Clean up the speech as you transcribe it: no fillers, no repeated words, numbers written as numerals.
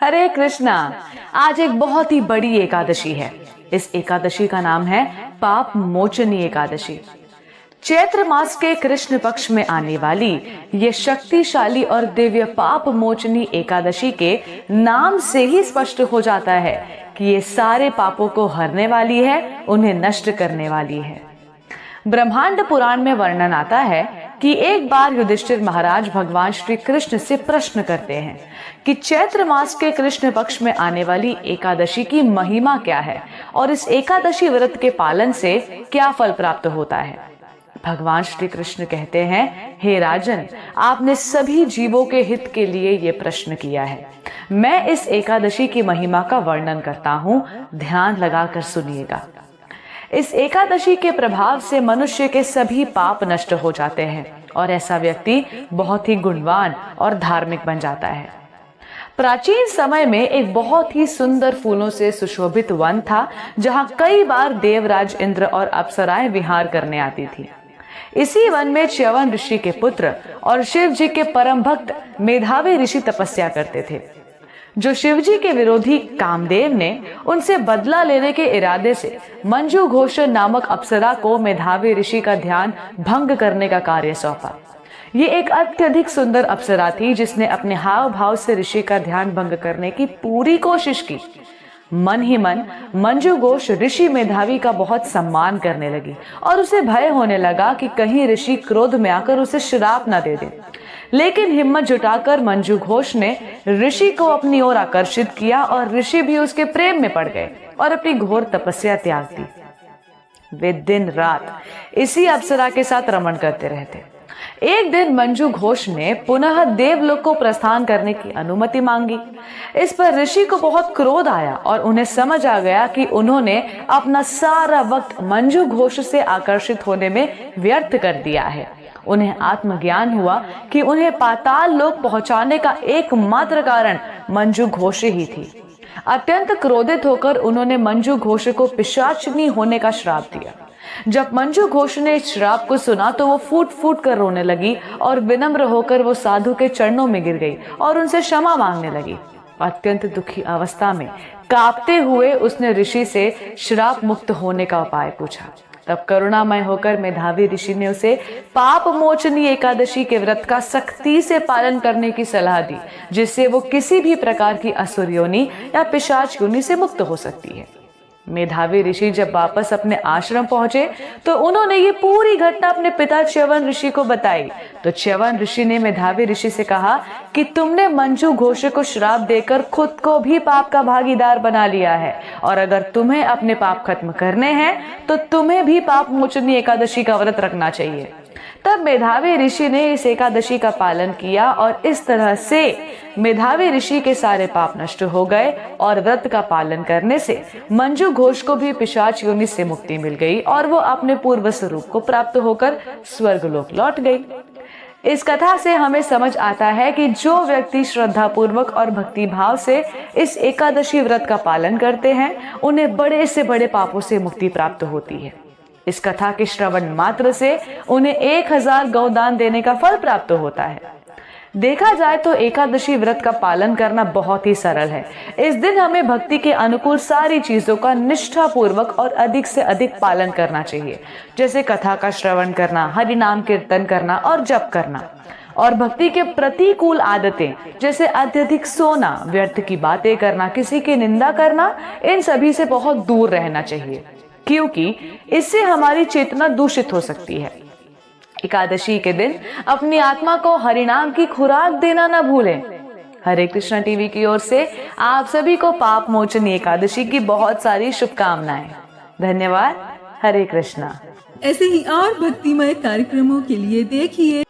हरे कृष्णा। आज एक बहुत ही बड़ी एकादशी है। इस एकादशी का नाम है पाप मोचनी एकादशी। चैत्र मास के कृष्ण पक्ष में आने वाली ये शक्तिशाली और दिव्य पाप मोचनी एकादशी के नाम से ही स्पष्ट हो जाता है कि ये सारे पापों को हरने वाली है, उन्हें नष्ट करने वाली है। ब्रह्मांड पुराण में वर्णन आता है कि एक बार युधिष्ठिर महाराज भगवान श्री कृष्ण से प्रश्न करते हैं कि चैत्र मास के कृष्ण पक्ष में आने वाली एकादशी की महिमा क्या है और इस एकादशी व्रत के पालन से क्या फल प्राप्त होता है। भगवान श्री कृष्ण कहते हैं, हे राजन, आपने सभी जीवों के हित के लिए ये प्रश्न किया है। मैं इस एकादशी की महिमा का वर्णन करता हूँ, ध्यान लगाकर सुनिएगा। इस एकादशी के प्रभाव से मनुष्य के सभी पाप नष्ट हो जाते हैं और ऐसा व्यक्ति बहुत ही गुणवान और धार्मिक बन जाता है। प्राचीन समय में एक बहुत ही सुंदर फूलों से सुशोभित वन था, जहां कई बार देवराज इंद्र और अप्सराएं विहार करने आती थी। इसी वन में च्यवन ऋषि के पुत्र और शिव जी के परम भक्त मेधावी ऋषि तपस्या करते थे। जो शिवजी के विरोधी कामदेव ने उनसे बदला लेने के इरादे से मंजू घोष नामक अप्सरा को मेधावी ऋषि का ध्यान भंग करने का कार्य सौंपा। ये एक अत्यधिक सुंदर अप्सरा थी जिसने अपने हाव भाव से ऋषि का ध्यान भंग करने की पूरी कोशिश की। मन ही मन मंजू घोष ऋषि मेधावी का बहुत सम्मान करने लगी और उसे भय होने लगा कि कहीं ऋषि क्रोध में आकर उसे श्राप न दे दे। लेकिन हिम्मत जुटाकर मंजू घोष ने ऋषि को अपनी ओर आकर्षित किया और ऋषि भी उसके प्रेम में पड़ गए और अपनी घोर तपस्या त्याग दी। वे दिन रात इसी अप्सरा के साथ रमण करते रहते। एक दिन मंजू घोष ने पुनः देवलोक को प्रस्थान करने की अनुमति मांगी। इस पर ऋषि को बहुत क्रोध आया और उन्हें समझ आ गया कि उन्होंने अपना सारा वक्त मंजू घोष से आकर्षित होने में व्यर्थ कर दिया है। उन्हें आत्मज्ञान हुआ कि उन्हें पाताल लोक पहुंचाने का एकमात्र कारण मंजू घोष ही थी। अत्यंत क्रोधित होकर उन्होंने मंजू घोष को पिशाचिनी होने का श्राप दिया। जब मंजू घोष ने इस श्राप को सुना तो वो फूट फूट कर रोने लगी और विनम्र होकर वो साधु के चरणों में गिर गई और उनसे क्षमा मांगने लगी। अत्यंत दुखी अवस्था में कांपते हुए उसने ऋषि से श्राप मुक्त होने का उपाय पूछा। तब करुणामय होकर मेधावी ऋषि ने उसे पाप मोचनी एकादशी के व्रत का सख्ती से पालन करने की सलाह दी, जिससे वो किसी भी प्रकार की असुर योनि या पिशाच योनि से मुक्त हो सकती है। मेधावी ऋषि जब वापस अपने आश्रम पहुंचे तो उन्होंने ये पूरी घटना अपने पिता च्यवन ऋषि को बताई। तो च्यवन ऋषि ने मेधावी ऋषि से कहा कि तुमने मंजू घोष को श्राप देकर खुद को भी पाप का भागीदार बना लिया है और अगर तुम्हें अपने पाप खत्म करने हैं तो तुम्हें भी पाप मोचनी एकादशी का व्रत रखना चाहिए। तब मेधावी ऋषि ने इस एकादशी का पालन किया और इस तरह से मेधावी ऋषि के सारे पाप नष्ट हो गए और व्रत का पालन करने से मंजू घोष को भी पिशाच योनि से मुक्ति मिल गई और वो अपने पूर्व स्वरूप को प्राप्त होकर स्वर्गलोक लौट गई। इस कथा से हमें समझ आता है कि जो व्यक्ति श्रद्धा पूर्वक और भक्ति भाव से इस एकादशी व्रत का पालन करते हैं उन्हें बड़े से बड़े पापों से मुक्ति प्राप्त होती है। इस कथा के श्रवण मात्र से उन्हें 1000 गौदान देने का फल प्राप्त होता है। देखा जाए तो एकादशी व्रत का पालन करना बहुत ही सरल है। इस दिन हमें भक्ति के अनुकूल सारी चीजों का निष्ठा पूर्वक और अधिक से अधिक पालन करना चाहिए, जैसे कथा का श्रवण करना, हरि नाम कीर्तन करना और जप करना। और भक्ति के प्रतिकूल आदतें जैसे अत्यधिक सोना, व्यर्थ की बातें करना, किसी की निंदा करना, इन सभी से बहुत दूर रहना चाहिए, क्योंकि इससे हमारी चेतना दूषित हो सकती है। एकादशी के दिन अपनी आत्मा को हरिनाम की खुराक देना न भूलें। हरे कृष्णा टीवी की ओर से आप सभी को पाप मोचनी एकादशी की बहुत सारी शुभकामनाएं। धन्यवाद। हरे कृष्णा। ऐसे ही और भक्तिमय कार्यक्रमों के लिए देखिए